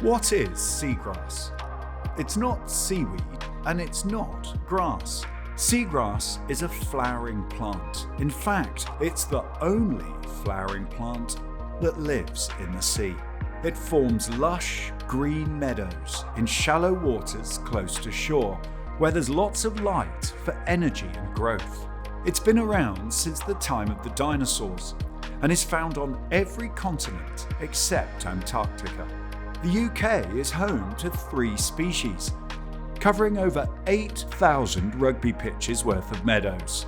What is seagrass? It's not seaweed and it's not grass. Seagrass is a flowering plant. In fact, it's the only flowering plant that lives in the sea. It forms lush, green meadows in shallow waters close to shore, where there's lots of light for energy and growth. It's been around since the time of the dinosaurs and is found on every continent except Antarctica. The UK is home to 3 species, covering over 8,000 rugby pitches worth of meadows.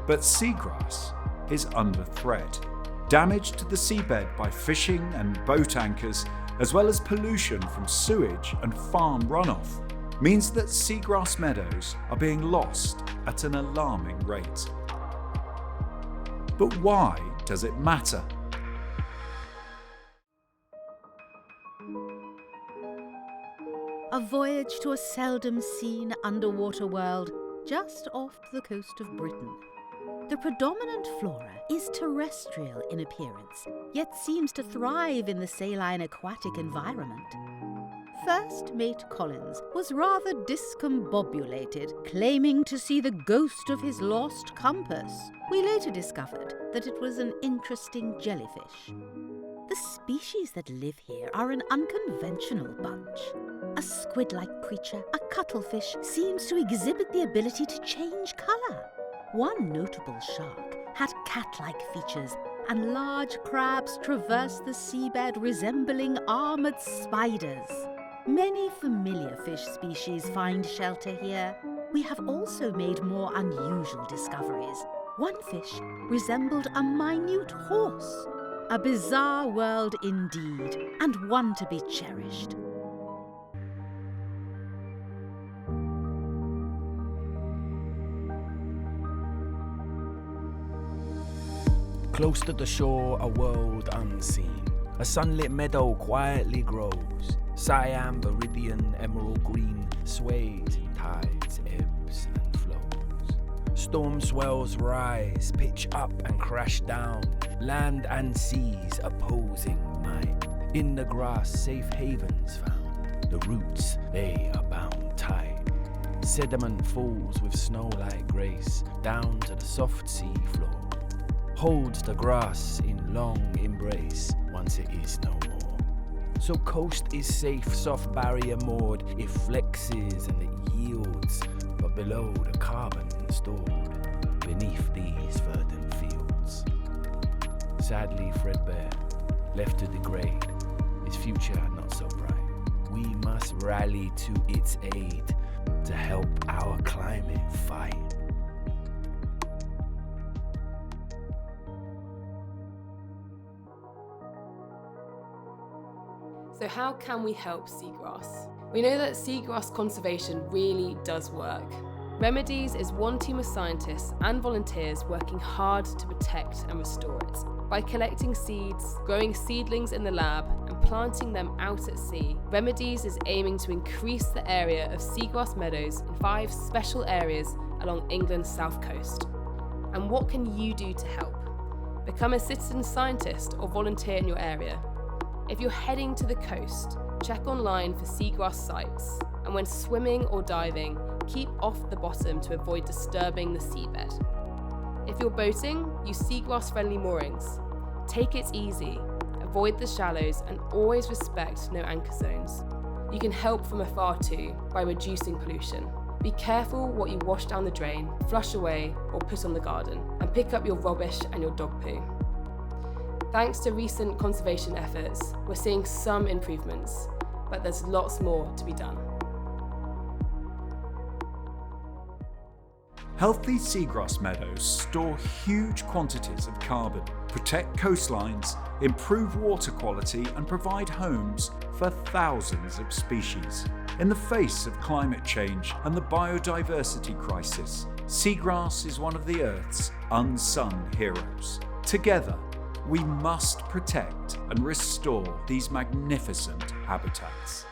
But seagrass is under threat. Damage to the seabed by fishing and boat anchors, as well as pollution from sewage and farm runoff, means that seagrass meadows are being lost at an alarming rate. But why does it matter? A voyage to a seldom seen underwater world just off the coast of Britain. The predominant flora is terrestrial in appearance, yet seems to thrive in the saline aquatic environment. First mate Collins was rather discombobulated, claiming to see the ghost of his lost compass. We later discovered that it was an interesting jellyfish. The species that live here are an unconventional bunch. A squid-like creature, a cuttlefish, seems to exhibit the ability to change colour. One notable shark had cat-like features, and large crabs traverse the seabed resembling armoured spiders. Many familiar fish species find shelter here. We have also made more unusual discoveries. One fish resembled a minute horse. A bizarre world indeed, and one to be cherished. Close to the shore, a world unseen. A sunlit meadow quietly grows. Cyan, viridian, emerald green, sways in tides, ebbs and flows. Storm swells rise, pitch up and crash down. Land and seas opposing might. In the grass, safe havens found. The roots, they are bound tight. Sediment falls with snow-like grace down to the soft sea floor. Holds the grass in long embrace once it is no more. So coast is safe, soft barrier moored. It flexes and it yields, but below the carbon stored beneath these verdant fields. Sadly threadbare, left to degrade, its future not so bright. We must rally to its aid to help our climate fight. So how can we help seagrass? We know that seagrass conservation really does work. Remedies is one team of scientists and volunteers working hard to protect and restore it. By collecting seeds, growing seedlings in the lab, and planting them out at sea, Remedies is aiming to increase the area of seagrass meadows in 5 special areas along England's south coast. And what can you do to help? Become a citizen scientist or volunteer in your area. If you're heading to the coast, check online for seagrass sites, and when swimming or diving, keep off the bottom to avoid disturbing the seabed. If you're boating, use seagrass-friendly moorings. Take it easy, avoid the shallows, and always respect no anchor zones. You can help from afar too, by reducing pollution. Be careful what you wash down the drain, flush away, or put on the garden, and pick up your rubbish and your dog poo. Thanks to recent conservation efforts, we're seeing some improvements, but there's lots more to be done. Healthy seagrass meadows store huge quantities of carbon, protect coastlines, improve water quality, and provide homes for thousands of species. In the face of climate change and the biodiversity crisis, seagrass is one of the Earth's unsung heroes. Together, we must protect and restore these magnificent habitats.